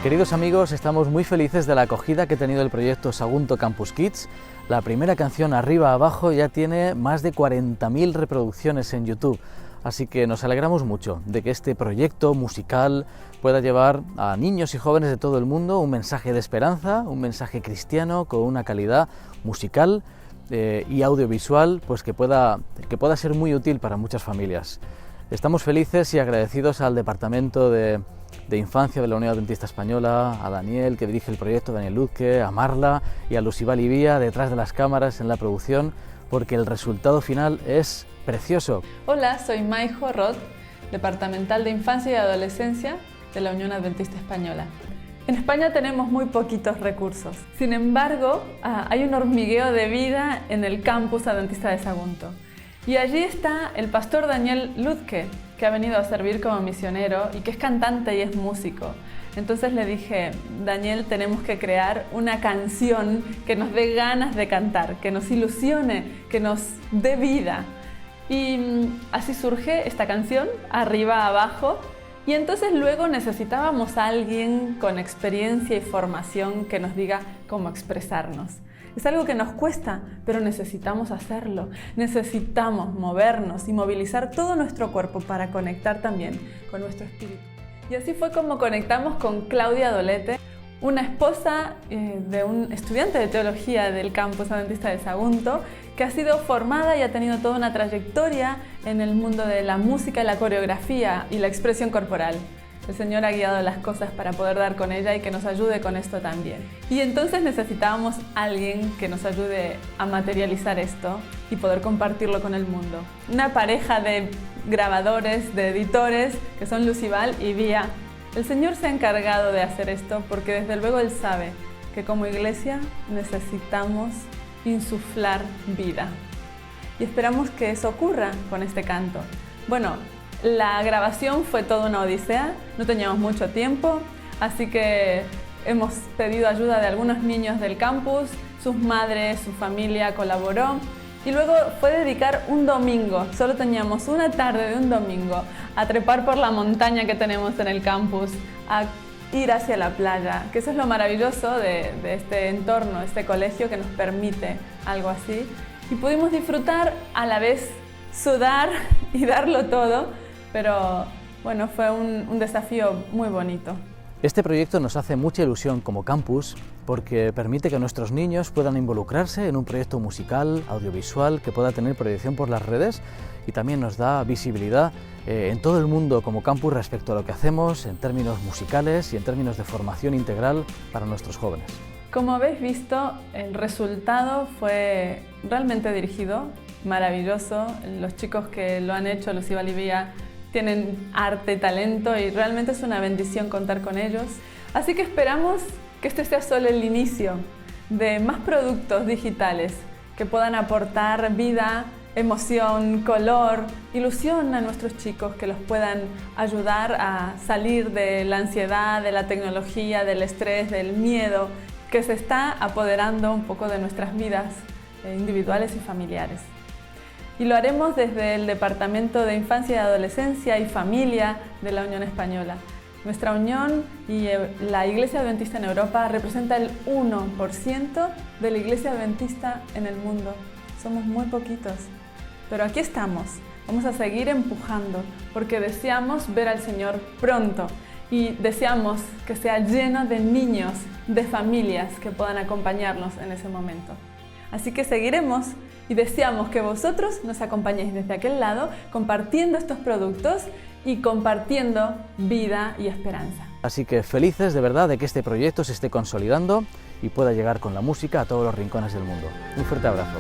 Queridos amigos, estamos muy felices de la acogida que ha tenido el proyecto Sagunto Campus Kids. La primera canción, Arriba Abajo, ya tiene más de 40.000 reproducciones en YouTube. Así que nos alegramos mucho de que este proyecto musical pueda llevar a niños y jóvenes de todo el mundo un mensaje de esperanza, un mensaje cristiano con una calidad musical y audiovisual pues que pueda ser muy útil para muchas familias. Estamos felices y agradecidos al Departamento de Infancia de la Unión Adventista Española, a Daniel, que dirige el proyecto, Daniel Luzque, a Marla y a Lucibal Ibía, detrás de las cámaras en la producción, porque el resultado final es precioso. Hola, soy Maijo Roth, Departamental de Infancia y Adolescencia de la Unión Adventista Española. En España tenemos muy poquitos recursos. Sin embargo, hay un hormigueo de vida en el campus adventista de Sagunto. Y allí está el pastor Daniel Luzque, que ha venido a servir como misionero y que es cantante y es músico. Entonces le dije, Daniel, tenemos que crear una canción que nos dé ganas de cantar, que nos ilusione, que nos dé vida. Y así surge esta canción, Arriba Abajo, y entonces luego necesitábamos a alguien con experiencia y formación que nos diga cómo expresarnos. Es algo que nos cuesta, pero necesitamos hacerlo. Necesitamos movernos y movilizar todo nuestro cuerpo para conectar también con nuestro espíritu. Y así fue como conectamos con Claudia Dolete, una esposa de un estudiante de teología del campus adventista de Sagunto, que ha sido formada y ha tenido toda una trayectoria en el mundo de la música, la coreografía y la expresión corporal. El Señor ha guiado las cosas para poder dar con ella y que nos ayude con esto también. Y entonces necesitábamos a alguien que nos ayude a materializar esto y poder compartirlo con el mundo. Una pareja de grabadores, de editores, que son Lucibal y Vía. El Señor se ha encargado de hacer esto porque desde luego Él sabe que como iglesia necesitamos insuflar vida. Y esperamos que eso ocurra con este canto. Bueno, la grabación fue toda una odisea, no teníamos mucho tiempo, así que hemos pedido ayuda de algunos niños del campus, sus madres, su familia colaboró y luego fue dedicar un domingo, solo teníamos una tarde de un domingo, a trepar por la montaña que tenemos en el campus, a ir hacia la playa, que eso es lo maravilloso de este entorno, este colegio que nos permite algo así. Y pudimos disfrutar, a la vez sudar y darlo todo, pero bueno, fue un desafío muy bonito. Este proyecto nos hace mucha ilusión como campus porque permite que nuestros niños puedan involucrarse en un proyecto musical, audiovisual, que pueda tener proyección por las redes y también nos da visibilidad en todo el mundo como campus respecto a lo que hacemos en términos musicales y en términos de formación integral para nuestros jóvenes. Como habéis visto, el resultado fue realmente dirigido, maravilloso. Los chicos que lo han hecho, Lucibal y Vía, tienen arte, talento y realmente es una bendición contar con ellos. Así que esperamos que este sea solo el inicio de más productos digitales que puedan aportar vida, emoción, color, ilusión a nuestros chicos, que los puedan ayudar a salir de la ansiedad, de la tecnología, del estrés, del miedo que se está apoderando un poco de nuestras vidas individuales y familiares. Y lo haremos desde el Departamento de Infancia y Adolescencia y Familia de la Unión Española. Nuestra unión y la Iglesia Adventista en Europa representa el 1% de la Iglesia Adventista en el mundo. Somos muy poquitos, pero aquí estamos. Vamos a seguir empujando porque deseamos ver al Señor pronto y deseamos que sea lleno de niños, de familias que puedan acompañarnos en ese momento. Así que seguiremos y deseamos que vosotros nos acompañéis desde aquel lado compartiendo estos productos y compartiendo vida y esperanza. Así que felices de verdad de que este proyecto se esté consolidando y pueda llegar con la música a todos los rincones del mundo. Un fuerte abrazo.